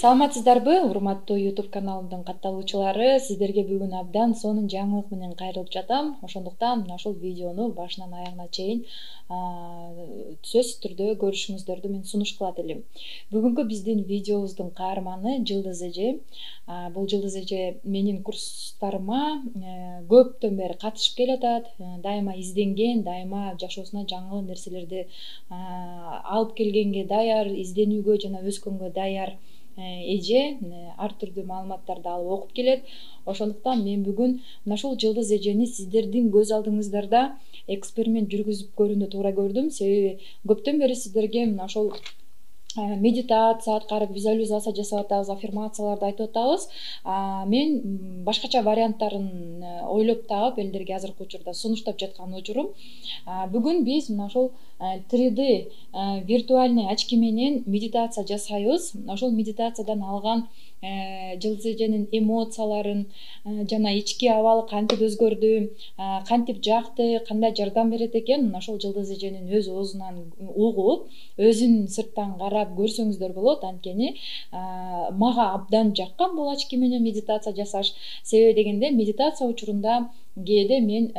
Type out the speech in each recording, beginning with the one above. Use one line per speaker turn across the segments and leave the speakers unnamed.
Саламатсыздарбы, урматтуу YouTube каналымдын катталуучулары? Сиздерге бүгүн абдан сонун жаңылык менен кайрылып жатам. Ошондуктан мына ушул видеону башынан аягына чейин сөзсүз түрдө көрүшүңүздөрдү мен сунуш кылат элем. Бүгүнкү биздин видеобуздун каарманы Жылдыз эже. Бул Жылдыз эже менин курстарыма көптөн бери катышып келатат. Дайыма изденген, дайыма жашоосуна жаңы нерселерди алып келгенге даяр, изденүүгө жана өскөнгө даяр эже ар түрдүү маалыматтарды алып окуп келет. Ошондуктан мен бүгүн мына ушул Жылдыз эжени сиздердин көз алдыңыздарда эксперимент жүргүзүп көрүүнү туура көрдүм. Себеби көптөн бери сиздерге мына ошол медитация аткарып, визуализация жасап атабыз, аффирмацияларды айтып атабыз. Мен башкача варианттарын ойлоп таап элдерге азыркы учурда сунуштап жаткан учурум. Бүгүн биз мына ошол 3D виртуальный очки менен медитация жасайбыз. Ошол медитациядан алган Жылдыз эженин эмоцияларын жана ички абалы кантип өзгөрдү, кантип жакты, кандай жардам берет экен, мына ошол Жылдыз эженин өз оозунан угуп, өзүн сырттан карап көрсөңүздөр болот. Анткени мага абдан жаккан бул очки менен медитация жасаш. Себеби дегенде медитация учурунда кээде мен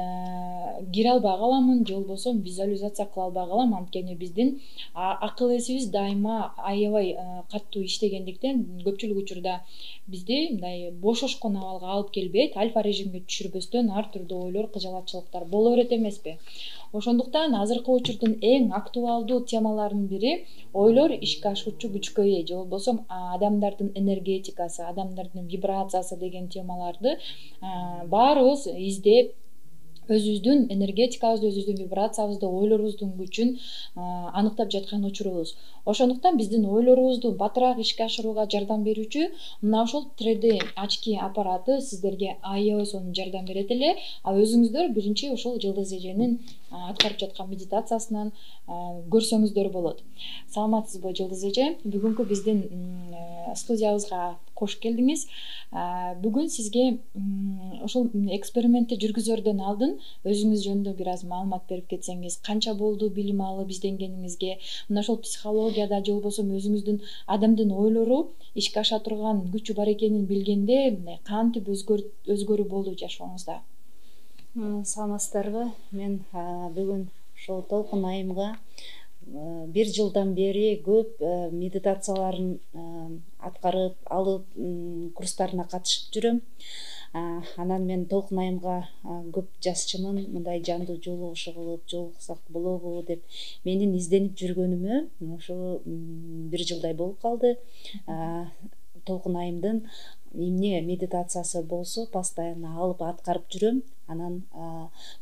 кире албай каламын, же болбосо визуализация кыла албай калам. Анткени биздин акыл эсибиз дайыма аябай катуу иштегендиктен көпчүлүк учурда бизди мындай бошошкон абалга алып келбейт, альфа режимге түшүрбөстөн ар түрдүү ойлор, кыжалатчылыктар боло берет эмеспи. Ошондуктан азыркы учурдун эң актуалдуу темаларынын бири ойлор ишке ашуучу күчкө ээ, же болбосо адамдардын энергетикасы, адамдардын вибрациясы деген темаларды баарыбыз издеп, өзүбүздүн энергетикабызды, өзүбүздүн вибрациябызды, ойлорубуздун күчүн аныктап жаткан учурубуз. Ошондуктан биздин ойлорубузду батыраак ишке ашырууга жардам берүүчү мына ушул 3D очки аппараты сиздерге аябай сонун жардам берет эле. Өзүңүздөр биринчи ушул Жылдыз эженин аткарып жаткан медитациясынан көрсөңүздөр болот. Саламатсызбы, Жылдыз эже? Бүгүнкү биздин студиябызга кош келдиңиз. Бүгүн сизге ушул экспериментти жүргүзөрдөн алдын өзүңүз жөнүндө бир аз маалымат берип кетсеңиз, канча болду билим алып изденгениңизге, мына ошол психологияда же болбосо өзүңүздүн адамдын ойлору ишке аша турган күчү бар экенин билгенде кантип өзгөрүү болду жашооңузда?
Саламатсыздарбы? Мен бүгүн ошол Толкун айымга 1 жылдан бери көп медитацияларын аткарып алып, курстарына катышып жүрөм. Анан мен Толкун айымга көп жазчымын, мындай жандуу жолугушуу кылып, жолуксак болобу деп менин изденип жүргөнүмө ошо 1 жылдай болуп калды. Толкун айымдын эмне медитациясы болсо постоянно алып аткарып жүрөм. Анан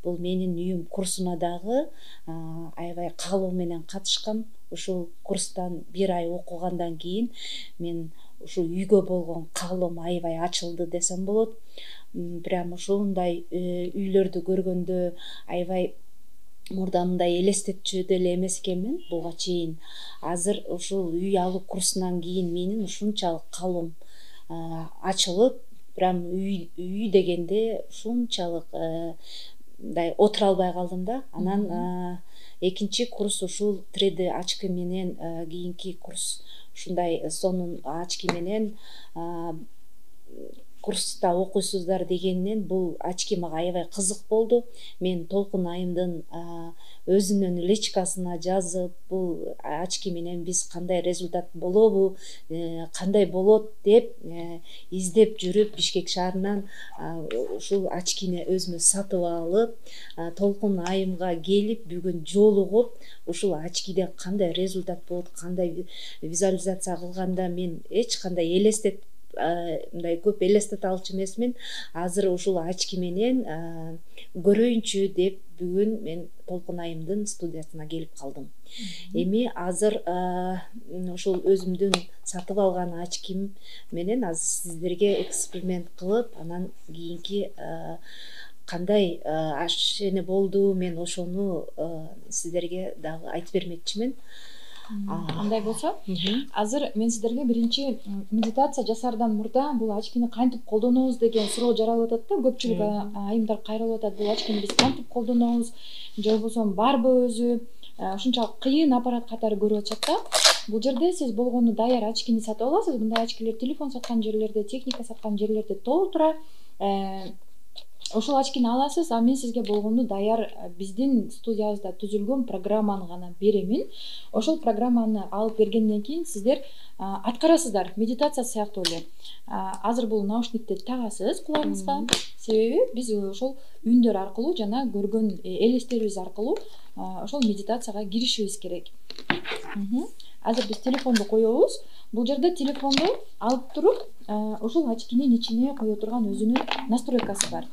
бул менин үйүм курсуна дагы аябай каалоо менен катышкам. Ушул курстан 1 ай окугандан кийин мен ушул үйгө болгон каалоом аябай ачылды десем болот. Прям ушундай үйлөрдү көргөндө аябай мурда мындай элестетчү деле эмес экенмин буга чейин. Азыр ушул үй алуу курсунан кийин менин ушунчалык каалоом ачылып, прям үй дегенде ушунчалык мындай отура албай калдым да. Анан экинчи курс ушул 3D очки менен, кийинки курс ушундай сонун очки менен курста окуйсуздар дегеннен бул очки мага аябай кызык болду. Мен Толкун айымдын өзүнүн личкасына жазып, бул очки менен биз кандай результат болобу, кандай болот деп издеп жүрүп Бишкек шаарынан ушул очкини өзүмө сатып алып, Толкун айымга келип бүгүн жолугуп, ушул очкиден кандай результат болот, кандай визуализация кылганда мен эч кандай мындай көп элестете алчу эмесмин. Азыр ушул очки менен көрөйүнчү деп бүгүн мен Толкун айымдын студиясына келип калдым. Эми азыр ушул өзүмдүн сатып алган очким менен азыр сиздерге эксперимент кылып, анан кийинки кандай ашене болду, мен ошону сиздерге дагы айтып бермекчимин.
Кандай болсо, азыр мен сиздерге биринчи медитация жасаардан мурда бул очкини кантип колдонобуз деген суроо жаралып атат да. Көпчүлүк айымдар кайрылып атат, бул очкини биз кантип колдонобуз, же болбосо барбы өзү ушунчалык кыйын аппарат катары көрүп атышат да. Бул жерде сиз болгону даяр очкини сатып аласыз. Мындай очкилер телефон саткан жерлерде, техника саткан жерлерде толтура. Ошол очкини аласыз, а мен сизге болгону даяр биздин студиябызда түзүлгөн программаны гана беремин. Ошол программаны алып бергенден кийин сиздер аткарасыздар, медитация сыяктуу эле. Азыр бул наушникти тагасыз кулагыңызга, себеби биз ошол үндөр аркылуу жана көргөн элестерибиз аркылуу ошол медитацияга киришибиз керек. Азыр биз телефонду коебуз. Бул жерде телефонду алып туруп, ошол очкинин ичине кое турган өзүнүн настройкасы бар.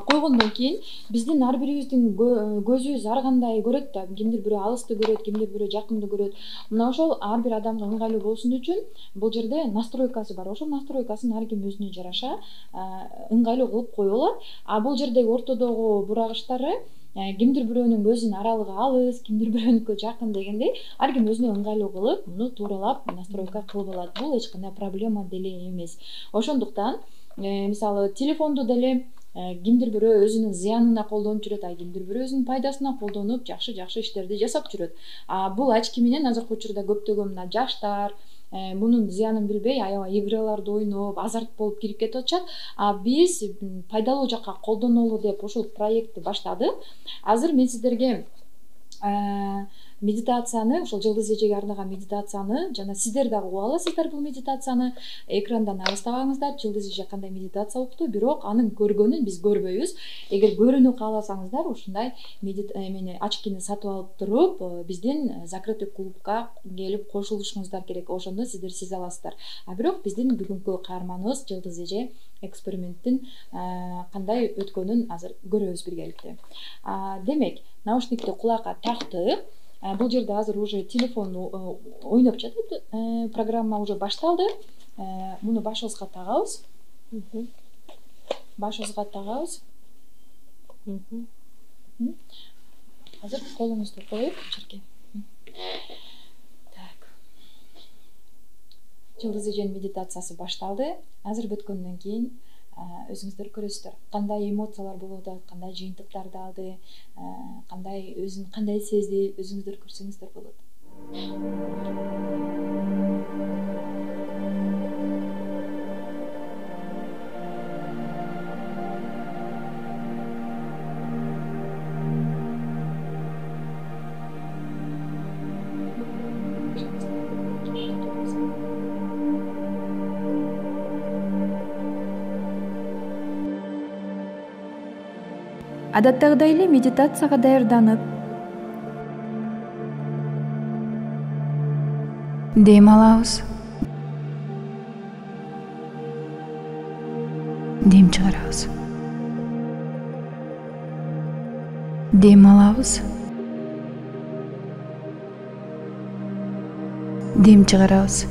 Койгондон кийин биздин ар бирибиздин көзүбүз ар кандай көрөт да, кимдир бирөө алысты көрөт, кимдир бирөө жакынды көрөт. Мына ошол ар бир адамга ыңгайлуу болсун үчүн бул жерде настройкасы бар. Ошол настройкасын ар ким өзүнө жараша ыңгайлуу кылып кое алат. Бул жердеги ортодогу бурагычтары кимдир бирөөнүн көзүнүн аралыгы алыс, кимдир бирөөнүкү жакын дегендей, ар ким өзүнө ыңгайлуу кылып, муну тууралап настройка кылып алат. Бул эч кандай проблема деле эмес. Ошондуктан мисалы телефонду деле кимдир бирөө өзүнүн зыянына колдонуп жүрөт, кимдир бирөө өзүнүн пайдасына колдонуп жакшы иштерди жасап жүрөт. Бул очки менен азыркы учурда көптөгөн мына жаштар мунун зыянын билбей аябай играларды ойноп, азарт болуп кирип кетип атышат. Биз пайдалуу жакка колдонолу деп ушул проектти баштадык. Азыр мен сиздерге медитацияны, ошол Жылдыз эжеге арнаган медитацияны, жана сиздер дагы угуп аласыздар бул медитацияны. Экрандан алыстабаңыздар, Жылдыз эже кандай медитация укту, бирок анын көргөнүн биз көрбөйбүз. Эгер көрүүнү кааласаңыздар, ушундай очкини сатып алып туруп, биздин закрытый клубка келип кошулушуңуздар керек. Ошондо сиздер сезе аласыздар. Бирок биздин бүгүнкү каарманыбыз Жылдыз эже эксперименттин кандай өткөнүн азыр көрөбүз биргеликте. Демек, наушникти кулакка тактык. Бул жерде азыр уже телефон ойноп жатат, программа уже башталды. Муну башыбызга тагабыз. Азыр колуңузду коюп жерге. Жылдыз эженин медитациясы башталды. Азыр бүткөндөн кийин өзүңүздөр көрөсүздөр, кандай эмоциялар болуп атат, кандай жыйынтыктарды алды, өзүн кандай сезди, өзүңүздөр көрсөңүздөр болот. Адаттагыдай эле медитацияга даярданып, дем алабыз, дем чыгарабыз, дем алабыз, дем чыгарабыз.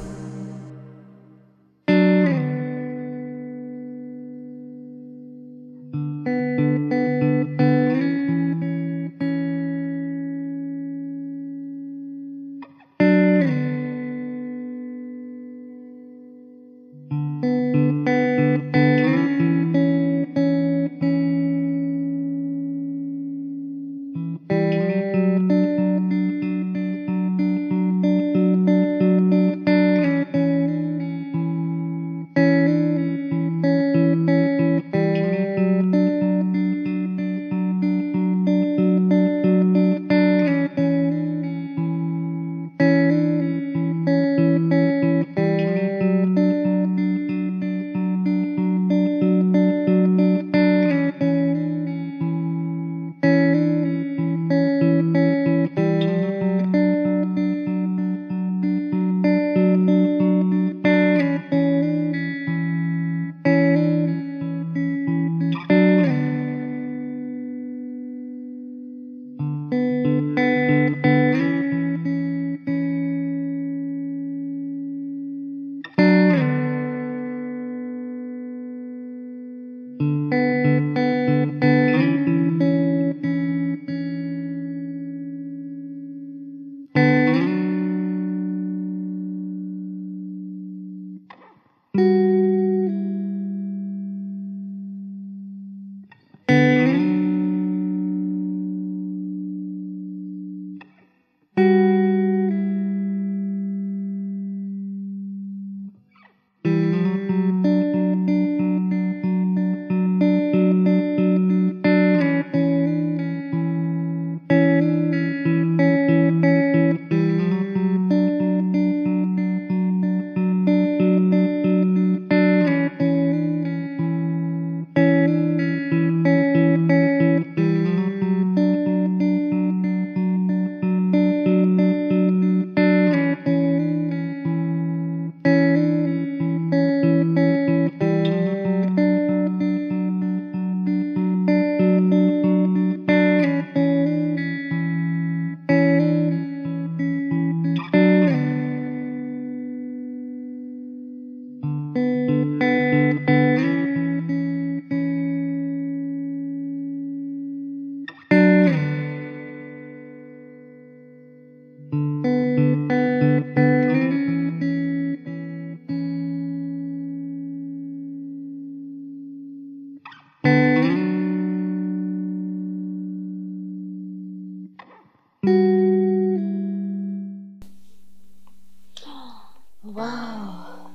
Вау.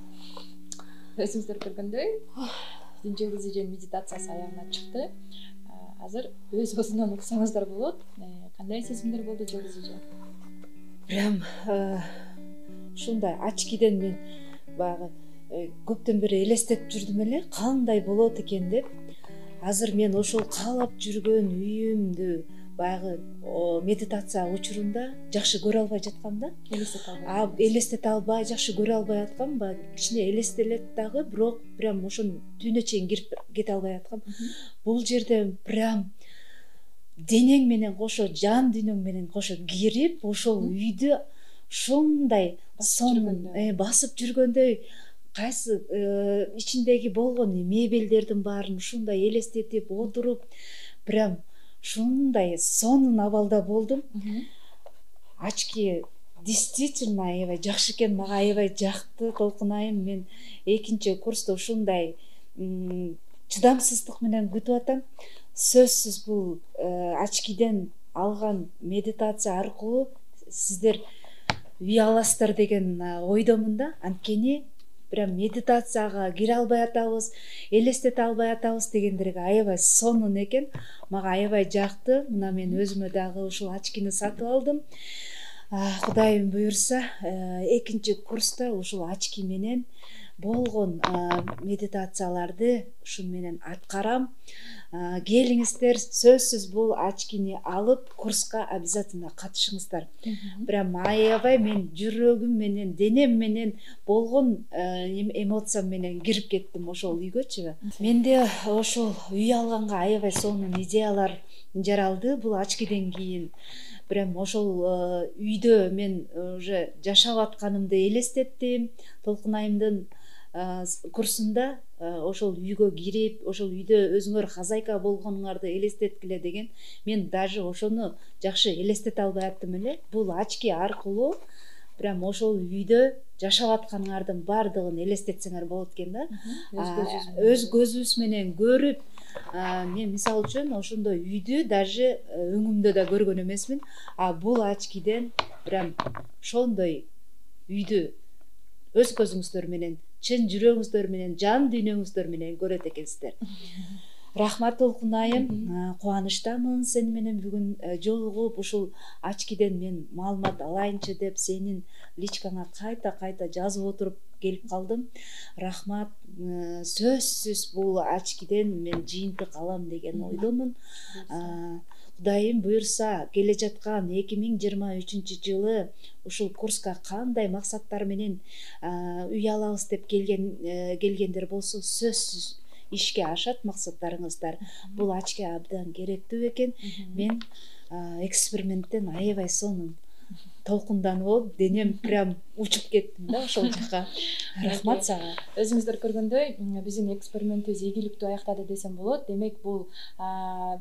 Өзүңүздөр көргөндөй биздин Жылдыз эже медитациясы аягына чыкты. Азыр өз өзүнөн уксаңыздар болот. Кандай сезимдер болду Жылдыз эже?
Прям ушундай ачкиден мен баягы көптөн бери элестетип жүрдүм эле, кандай болот экен деп. Азыр мен ошол каалап жүргөн үйүмдү баягы медитация учурунда жакшы көрө албай жаткам да. Элестете албай, жакшы көрө албай аткам, баягы кичине элестелет дагы, бирок прям ошонун түбүнө чейин кирип кете албай аткам. Бул жерде прям денең менен кошо, жан дүйнөң менен кошо кирип, ошол үйдү ушундай сонун басып жүргөндөй, кайсы ичиндеги болгон мебелдердин баарын ушундай элестетип отуруп, прям ушундай сонун абалда болдум. Ачки действительно аябай жакшы экен, мага аябай жакты. Толкун айым, мен экинчи курста ушундай чыдамсыздык менен күтүп атам. Сөзсүз бул ачкиден алган медитация аркылуу сиздер үй аласыздар деген ойдомун да. Анткени прям медитацияга кире албай атабыз, элестете албай атабыз дегендерге аябай сонун экен. Мага аябай жакты. Мына мен өзүмө дагы ушул ачкини сатып алдым. Кудайым буйрса, экинчи курста ушул ачки менен болгон медитацияларды ушу менен аткарам. Келиңиздер, сөзсүз бул ачкини алып курска обязательно катышыңыздар. Прям аябай мен жүрөгүм менен, денем менен болгон эмоциям менен кирип кеттим ошол үйгөчү. Менде ошол үй алганга аябай сонун идеялар жаралды бул ачкиден кийин. Прям ошол үйдө мен уже жашап атканымды элестеттим. Толкун айымдын курсунда ошол үйгө кирип, ошол үйдө өзүңөр хозяйка болгонуңарды элестеткиле деген. Мен даже ошону жакшы элестете албай аттым эле. Бул ачки аркылуу прям ошол үйдө жашап атканыңардын баардыгын элестетсеңер болот экен да. Өз көзүбүз менен көрүп, мен мисалы үчүн ошондой үйдү даже өңүмдө да көргөн эмесмин. Бул ачкиден прям ошондой үйдү өз көзүңүздөр менен, чын жүрөгүңүздөр менен, жан дүйнөңүздөр менен көрөт экенсиздер. Рахмат Толкун айым, кубанычтамын сени менен бүгүн жолугуп, ушул ачкиден мен маалымат алайынчы деп сенин личкаңа кайта жазып отуруп келип калдым. Рахмат. Сөзсүз бул ачкиден мен жыйынтык алам деген ойдомун. Кудайым буйрса, келе жаткан 2023 жылы ушул курска кандай максаттар менен үй алабыз деп келгендер болсо, сөзсүз ишке ашат максаттарыңыздар. Бул ачки абдан керектүү экен. Мен эксперименттен аябай сонун толкунданып болуп, денем прям учуп кеттим да ошол жака. Рахмат сага.
Өзүңүздөр көргөндөй, биздин экспериментибиз ийгиликтүү аяктады десем болот. Демек, бул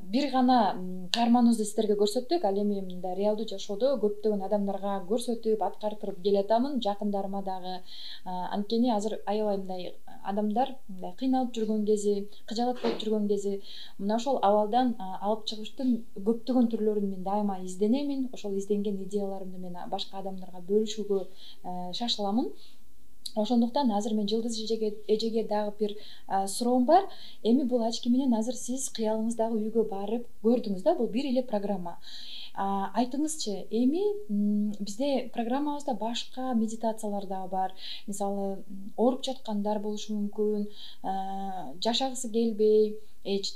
бир гана каарманыбызды сиздерге көрсөттүк. Ал эми мындай реалдуу жашоодо көптөгөн адамдарга көрсөтүп, аткартып келатамын, жакындарыма дагы. Анткени азыр аябай мындай адамдар мындай кыйналып жүргөн кези, кыжаалат болуп жүргөн кези, мына ошол абалдан алып чыгыштын көптөгөн түрлөрүн мен дайыма изденемин. Ошол изденген идеяларымды мен башка адамдарга бөлүшүүгө шашыламын. Ошондуктан азыр мен Жылдыз эжеге дагы бир суроом бар. Эми бул ачки менен азыр сиз кыялыңыздагы үйгө барып көрдүңүз да, бул бир эле программа. Айтыңызчы, эми бизде программабызда башка медитациялар да бар. Мисалы, ооруп жаткандар болушу мүмкүн, жашагысы келбей,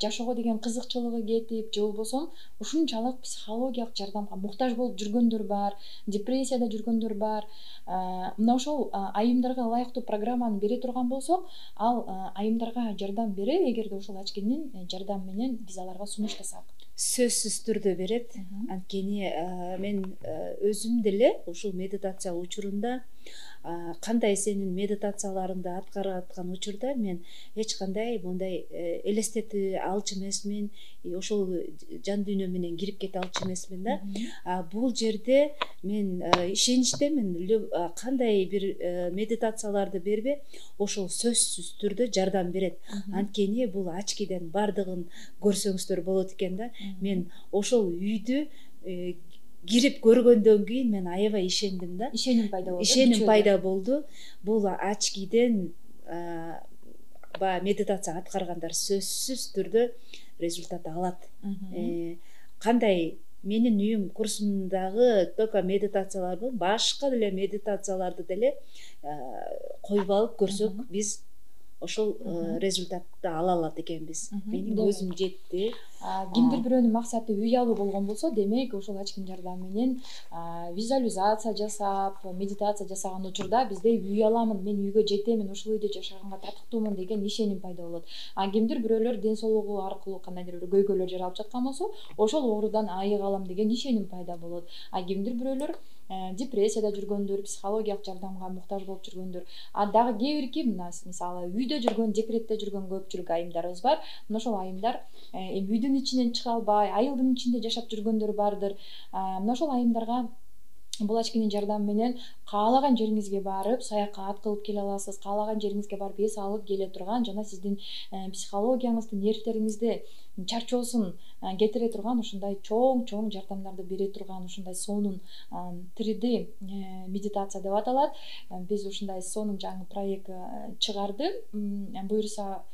жашоого деген кызыкчылыгы кетип, же болбосо ушунчалык психологиялык жардамга муктаж болуп жүргөндөр бар, депрессияда жүргөндөр бар. Мына ошол айымдарга ылайыктуу программаны бере турган болсок, ал айымдарга жардам береби, эгерде ошол ачкинин жардамы менен биз аларга сунуштасак?
Сөзсүз түрдө берет. Анткени мен өзүм деле ушул медитация учурунда кандай сенин медитацияларыңды аткарып аткан учурда мен эч кандай мындай элестете алчу эмесмин, ошол жан дүйнө менен кирип кете алчу эмесмин да. Бул жерде мен ишеничтемин, кандай бир медитацияларды бербе, ошол сөзсүз түрдө жардам берет. Анткени бул ачкиден бардыгын көрсөңүздөр болот экен да. Мен ошол үйдү кирип көргөндөн кийин мен аябай ишендим да.
Ишеним пайда болду.
Ишеним пайда болду. Бул очкиден баягы медитация аткаргандар сөзсүз түрдө результат алат. Кандай менин үйүм курсумдагы только медитацияларды, башка деле медитацияларды деле коюп алып көрсөк, биз ошол результатты ала алат экенбиз. Менин көзүм жетти.
Кимдир бирөөнүн максаты үй алуу болгон болсо, демек ошол очкинин жардамы менен визуализация жасап, медитация жасаган учурда бизде үй аламын, мен үйгө жетемин, ошол үйдө жашаганга татыктуумун деген ишеним пайда болот. Кимдир бирөөлөр ден соолугу аркылуу кандайдыр бир көйгөйлөр жаралып жаткан болсо, ошол оорудан айыга алам деген ишеним пайда болот. Кимдир бирөөлөр депрессияда жүргөндөр, психологиялык жардамга муктаж болуп жүргөндөр, дагы кээ бирки мисалы үйдө жүргөн, декретте жүргөн көпчүлүк айымдарыбыз бар. Мына ошол айымдар үйдүн ичинен чыга албай, айылдын ичинде жашап жүргөндөр бардыр. Мына ошол айымдарга бул очкинин жардамы менен каалаган жериңизге барып саякат кылып келе аласыз, каалаган жериңизге барып эс алып келе турган жана сиздин психологияңызды, нервтериңизди, чарчоосун кетире турган ушундай чоң жардамдарды бере турган ушундай сонун 3D медитация деп аталат. Биз ушундай сонун жаңы проект чыгарды. Буюрса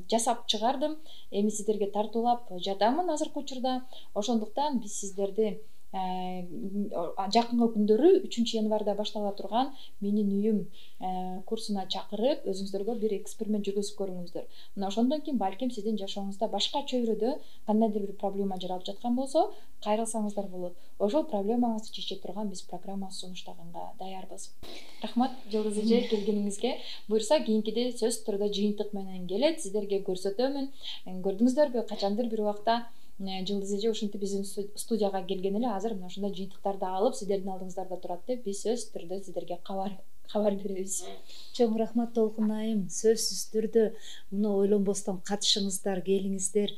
жасап чыгардым. Эми сиздерге тартуулап жатамын азыркы учурда. Ошондуктан биз сиздерди жакынкы күндөрү 3-январда баштала турган менин үйүм курсуна чакырып, өзүңүздөргө бир эксперимент жүргүзүп көрүңүздөр. Мына ошондон кийин балким сиздин жашооңузда башка чөйрөдө кандайдыр бир проблема жаралып жаткан болсо, кайрылсаңыздар болот. Ошол проблемаңызды чече турган биз программа сунуштаганга даярбыз. Рахмат Жылдыз эже келгениңизге. Буюрса кийинкиде сөзсүз түрдө жыйынтык менен келет, сиздерге көрсөтөмүн. Көрдүңүздөрбү, качандыр бир убакта Жылдыз эже ушинтип биздин студияга келген эле, азыр мына ушундай жыйынтыктарды алып сиздердин алдыңыздарда турат деп биз сөзсүз түрдө сиздерге кабар беребиз.
Чоң рахмат Толкун айым. Сөзсүз түрдө муну ойлонбостон катышыңыздар, келиңиздер.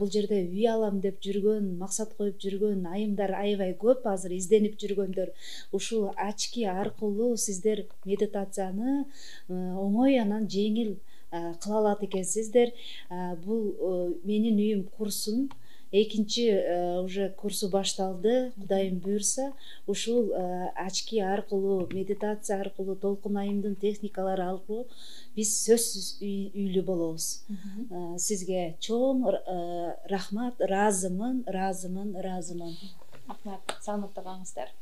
Бул жерде үй алам деп жүргөн, максат коюп жүргөн айымдар аябай көп, азыр изденип жүргөндөр. Ушул очки аркылуу сиздер медитацияны оңой анан жеңил кыла алат экенсиздер. Бул менин үйүм курсун экинчи уже курсу башталды. Кудайым буйрса, ушул очки аркылуу, медитация аркылуу, Толкун айымдын техникалары аркылуу биз сөзсүз үйлүү болобуз. Сизге чоң рахмат, ыраазымын.
Рахмат, саламатта калыңыздар.